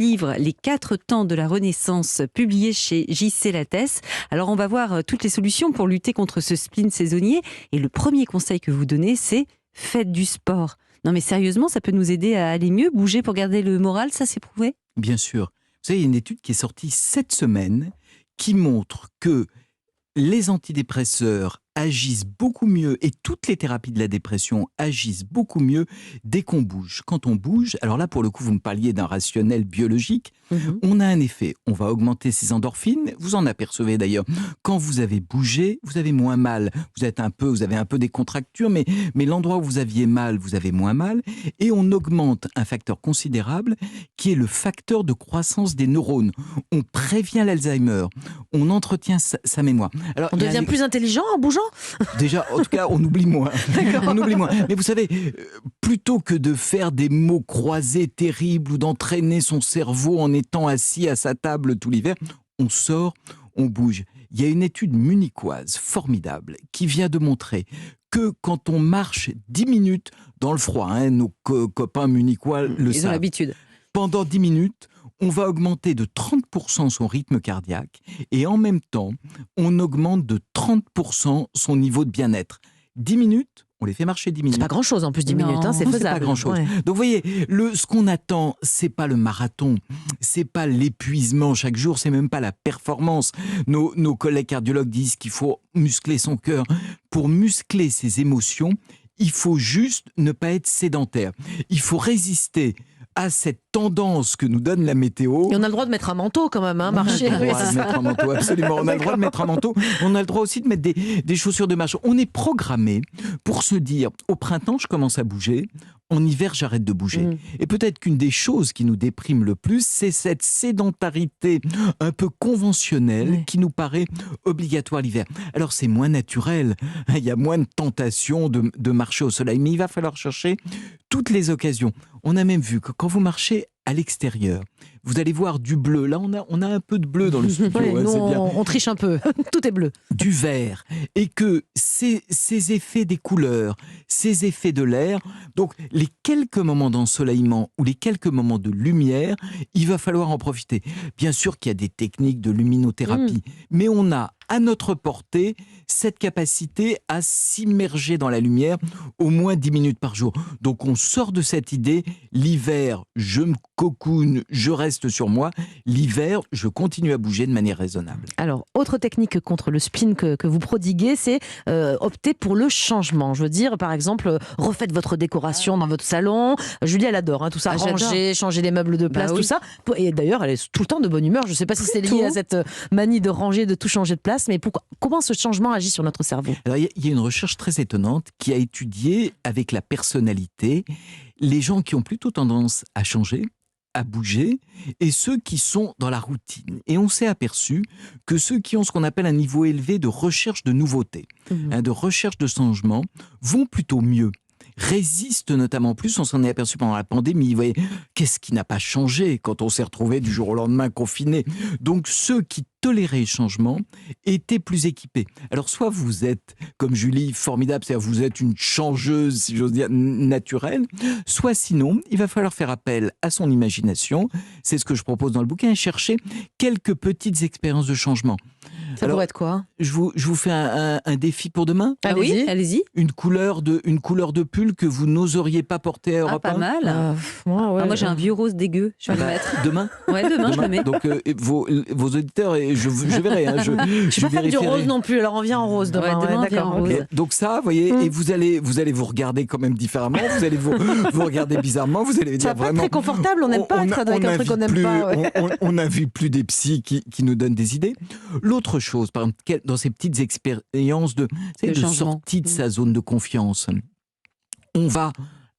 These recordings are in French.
livre Les 4 temps de la Renaissance, publié chez J.C. Lattès. Alors on va voir toutes les solutions pour lutter contre ce spleen saisonnier. Et le premier conseil que vous donnez, c'est faites du sport. Non mais sérieusement, ça peut nous aider à aller mieux, bouger pour garder le moral, ça c'est prouvé ? Bien sûr. Vous savez, il y a une étude qui est sortie cette semaine qui montre que les antidépresseurs agissent beaucoup mieux et toutes les thérapies de la dépression agissent beaucoup mieux dès qu'on bouge. Quand on bouge, alors là pour le coup vous me parliez d'un rationnel biologique, on a un effet, on va augmenter ses endorphines, vous en apercevez d'ailleurs, quand vous avez bougé, vous avez moins mal, vous avez un peu des contractures, mais l'endroit où vous aviez mal, vous avez moins mal, et on augmente un facteur considérable qui est le facteur de croissance des neurones. On prévient l'Alzheimer, on entretient sa mémoire. Alors, on devient plus intelligent en bougeant ? Déjà, en tout cas, on oublie moins. On oublie moins. Mais vous savez, plutôt que de faire des mots croisés terribles ou d'entraîner son cerveau en étant assis à sa table tout l'hiver, on sort, on bouge. Il y a une étude munichoise formidable qui vient de montrer que quand on marche 10 minutes dans le froid, nos copains munichois le savent. Ils ont l'habitude. Pendant 10 minutes, on va augmenter de 30% son rythme cardiaque et en même temps, on augmente de 30% son niveau de bien-être. 10 minutes, on les fait marcher 10 minutes. C'est pas grand-chose en plus, 10 minutes, c'est faisable. C'est pas grand-chose. Ouais. Donc vous voyez, ce qu'on attend, c'est pas le marathon, c'est pas l'épuisement chaque jour, c'est même pas la performance. Nos collègues cardiologues disent qu'il faut muscler son cœur. Pour muscler ses émotions, il faut juste ne pas être sédentaire. Il faut résister à cette tendance que nous donne la météo. Et on a le droit de mettre un manteau quand même, marcher. On a le droit de mettre un manteau, absolument. On a le droit de mettre un manteau. On a le droit aussi de mettre des chaussures de marche. On est programmé pour se dire, au printemps, je commence à bouger. En hiver, j'arrête de bouger. Et peut-être qu'une des choses qui nous déprime le plus, c'est cette sédentarité un peu conventionnelle qui nous paraît obligatoire l'hiver. Alors, c'est moins naturel. Il y a moins de tentation de marcher au soleil. Mais il va falloir chercher toutes les occasions. On a même vu que quand vous marchez à l'extérieur, vous allez voir du bleu. Là, on a un peu de bleu dans le studio. Oui, nous, c'est bien. On triche un peu. Tout est bleu. Du vert. Et que ces effets des couleurs, ces effets de l'air, donc les quelques moments d'ensoleillement ou les quelques moments de lumière, il va falloir en profiter. Bien sûr qu'il y a des techniques de luminothérapie, mais on a à notre portée cette capacité à s'immerger dans la lumière au moins 10 minutes par jour. Donc on sort de cette idée, l'hiver, je me cocoune, je reste sur moi. L'hiver, je continue à bouger de manière raisonnable. Alors, autre technique contre le spleen que vous prodiguez, c'est opter pour le changement. Je veux dire, par exemple, refaites votre décoration dans votre salon. Julie, elle adore tout ça, ranger, changer les meubles de place, tout ça. Et d'ailleurs, elle est tout le temps de bonne humeur. Je ne sais pas si c'est lié à cette manie de ranger, de tout changer de place, mais comment ce changement agit sur notre cerveau ? Alors, il y a une recherche très étonnante qui a étudié avec la personnalité les gens qui ont plutôt tendance à changer, à bouger, et ceux qui sont dans la routine. Et on s'est aperçu que ceux qui ont ce qu'on appelle un niveau élevé de recherche de nouveautés, de recherche de changement, vont plutôt mieux, résistent notamment plus. On s'en est aperçu pendant la pandémie. Vous voyez, qu'est-ce qui n'a pas changé quand on s'est retrouvé du jour au lendemain confiné ? Donc ceux qui toléraient le changement étaient plus équipés. Alors soit vous êtes, comme Julie, formidable, c'est-à-dire vous êtes une changeuse, si j'ose dire, naturelle, soit sinon, il va falloir faire appel à son imagination, c'est ce que je propose dans le bouquin, et chercher quelques petites expériences de changement. Ça pourrait être quoi ? Je vous fais un défi pour demain. Oui, allez-y. Une couleur de pull que vous n'oseriez pas porter à Europe 1. Pas mal. Moi, j'ai un vieux rose dégueu. Je vais le mettre. Demain ? Ouais, demain, je le mets. Donc, vos auditeurs, je verrai. Je ne suis pas fan du rose non plus, alors on vient en rose demain. Demain, on vient en rose. Donc ça, vous voyez, et vous allez vous regarder quand même différemment, vous allez vous regarder bizarrement, vous allez dire vraiment... C'est pas très confortable, on n'aime pas être avec un truc qu'on n'aime pas. On n'a vu plus des psys qui nous donnent des idées. L'autre chose, par exemple, dans ces petites expériences de sortie de sa zone de confiance, on va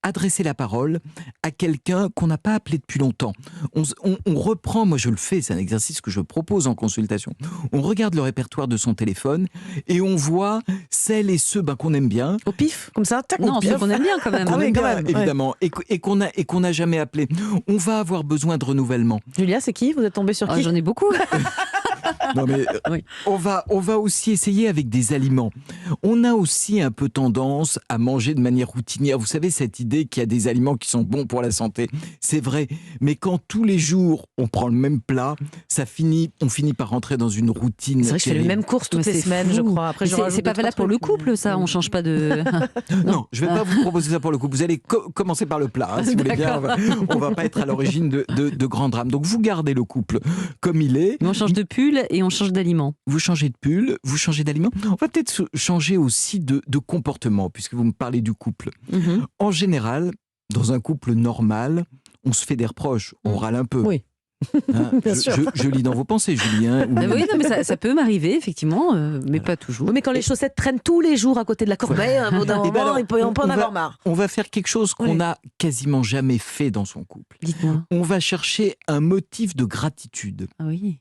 adresser la parole à quelqu'un qu'on n'a pas appelé depuis longtemps. On reprend, moi je le fais, c'est un exercice que je propose en consultation. On regarde le répertoire de son téléphone et on voit celles et ceux qu'on aime bien. Au pif, comme ça, tac, non, ceux qu'on aime bien quand même. Qu'on aime bien, évidemment, et qu'on n'a jamais appelé. On va avoir besoin de renouvellement. Julia, c'est qui ? Vous êtes tombée sur qui ? J'en ai beaucoup. Non mais Oui. on va aussi essayer avec des aliments. On a aussi un peu tendance à manger de manière routinière. Vous savez, cette idée qu'il y a des aliments qui sont bons pour la santé, c'est vrai. Mais quand tous les jours on prend le même plat, on finit par rentrer dans une routine. C'est vrai que je fais les mêmes courses toutes les semaines, fou. je crois. Après, C'est pas valable pour le couple, ça. On change pas de. Non, je ne vais pas vous proposer ça pour le coup. Vous allez commencer par le plat, hein, si vous voulez bien. On va pas être à l'origine de grands drames. Donc vous gardez le couple comme il est. Mais on change de pull et on change d'aliment. Vous changez de pull, vous changez d'aliment. On va peut-être changer aussi de comportement, puisque vous me parlez du couple. Mhm. En général, dans un couple normal, on se fait des reproches, on râle un peu. Oui. Hein, Bien sûr. je lis dans vos pensées, Julien. Ah oui, non, mais ça peut m'arriver, effectivement, mais pas toujours. Oui, mais quand les chaussettes traînent tous les jours à côté de la corbeille, au bout d'un Eh ben moment, alors, on peut en avoir marre. On va faire quelque chose qu'on Oui. n'a quasiment jamais fait dans son couple. Dites-moi. On va chercher un motif de gratitude. Ah oui,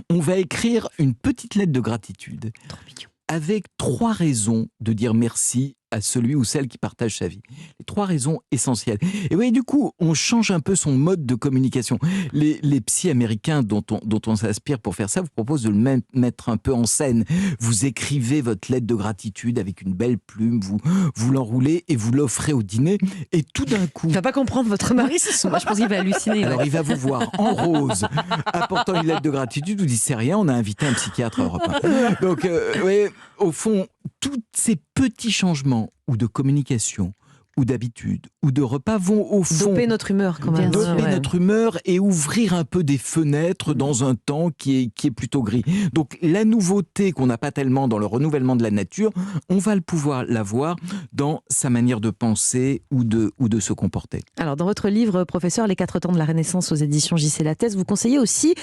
On va écrire une petite lettre de gratitude trop mignon. avec 3 raisons de dire merci à celui ou celle qui partage sa vie. Les 3 raisons essentielles. Et vous voyez, du coup, on change un peu son mode de communication. Les psys américains dont on s'inspire pour faire ça vous proposent de le mettre un peu en scène. Vous écrivez votre lettre de gratitude avec une belle plume, vous l'enroulez et vous l'offrez au dîner. Et tout d'un coup... Il va pas comprendre votre mari, c'est son. Moi, je pense qu'il va halluciner. Alors ouais. il va vous voir en rose, apportant une lettre de gratitude, vous dites c'est rien, on a invité un psychiatre à Europe 1. Donc oui, au fond, tous ces petits changements ou de communication, ou d'habitude, ou de repas vont au fond Doper notre humeur, quand même. Bien sûr, doper Ouais. notre humeur et ouvrir un peu des fenêtres dans un temps qui est plutôt gris. Donc la nouveauté qu'on n'a pas tellement dans le renouvellement de la nature, on va pouvoir l'avoir dans sa manière de penser ou de se comporter. Alors, dans votre livre, professeur, Les 4 temps de la Renaissance aux éditions JC Lattès, vous conseillez aussi,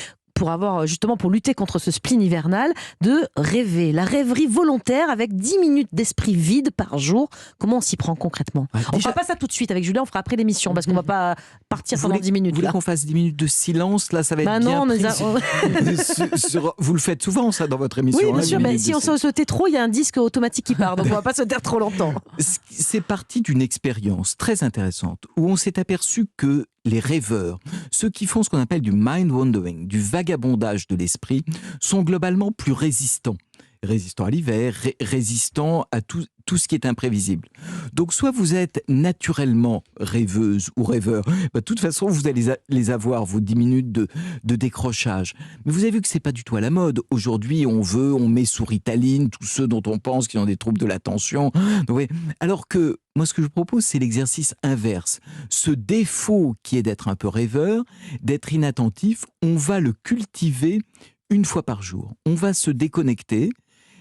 pour lutter contre ce spleen hivernal, de rêver. La rêverie volontaire avec 10 minutes d'esprit vide par jour. Comment on s'y prend concrètement? Ouais, On déjà- fera pas ça tout de suite avec Julien, on fera après l'émission, parce qu'on va pas partir Vous pendant voulez- 10 minutes. Vous voulez Là. qu'on fasse 10 minutes de silence? Là, ça va être Bah bien non, pris. Vous le faites souvent, ça, dans votre émission. Oui, bien hein, sûr, 10 mais minutes si de on silence. se tait trop, il y a un disque automatique qui part, donc on va pas se taire trop longtemps. C'est parti d'une expérience très intéressante où on s'est aperçu que les rêveurs, ceux qui font ce qu'on appelle du mind wandering, du vagabondage de l'esprit, sont globalement plus résistants. Résistants à l'hiver, résistants à tout ce qui est imprévisible. Donc soit vous êtes naturellement rêveuse ou rêveur, de toute façon vous allez les avoir, vos 10 minutes de décrochage. Mais vous avez vu que c'est pas du tout à la mode. Aujourd'hui on met sous Ritaline tous ceux dont on pense qu'ils ont des troubles de l'attention. Donc, oui. Alors que moi ce que je propose c'est l'exercice inverse. Ce défaut qui est d'être un peu rêveur, d'être inattentif, on va le cultiver une fois par jour. On va se déconnecter.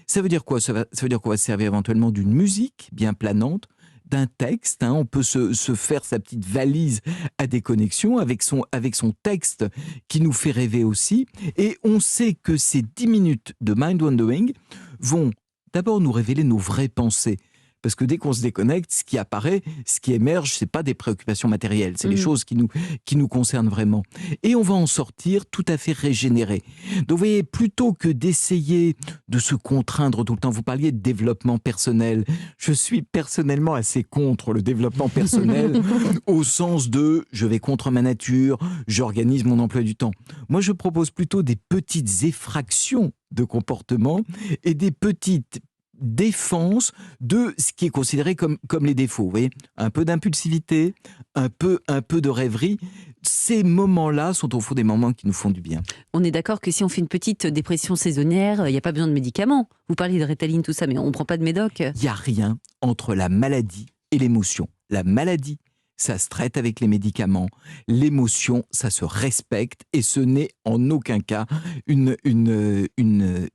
Ça veut dire quoi? Ça veut dire qu'on va se servir éventuellement d'une musique bien planante, d'un texte. On peut se faire sa petite valise à déconnexion avec son texte qui nous fait rêver aussi. Et on sait que ces 10 minutes de mind wandering vont d'abord nous révéler nos vraies pensées. Parce que dès qu'on se déconnecte, ce qui apparaît, ce qui émerge, c'est pas des préoccupations matérielles, c'est les choses qui nous concernent vraiment. Et on va en sortir tout à fait régénéré. Donc vous voyez, plutôt que d'essayer de se contraindre tout le temps, vous parliez de développement personnel. Je suis personnellement assez contre le développement personnel au sens de je vais contre ma nature, j'organise mon emploi du temps. Moi, je propose plutôt des petites effractions de comportement et des petites défense de ce qui est considéré comme les défauts. Vous voyez, un peu d'impulsivité, un peu de rêverie. Ces moments-là sont au fond des moments qui nous font du bien. On est d'accord que si on fait une petite dépression saisonnière, il n'y a pas besoin de médicaments. Vous parliez de Ritaline, tout ça, mais on ne prend pas de médoc. Il n'y a rien entre la maladie et l'émotion. La maladie, ça se traite avec les médicaments. L'émotion, ça se respecte et ce n'est en aucun cas une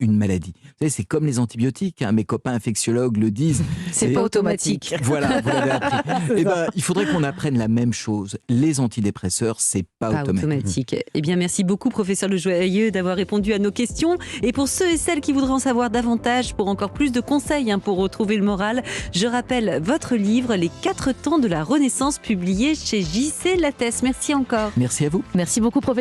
maladie. Vous savez, c'est comme les antibiotiques. Mes copains infectiologues le disent. C'est pas automatique. Voilà, vous l'avez appris. Eh ben, il faudrait qu'on apprenne la même chose. Les antidépresseurs, c'est pas automatique. Eh bien, merci beaucoup, professeur Le Joyeux, d'avoir répondu à nos questions. Et pour ceux et celles qui voudront en savoir davantage, pour encore plus de conseils pour retrouver le moral, je rappelle votre livre, Les 4 temps de la Renaissance, publié chez JC Lattès. Merci encore. Merci à vous. Merci beaucoup, professeur.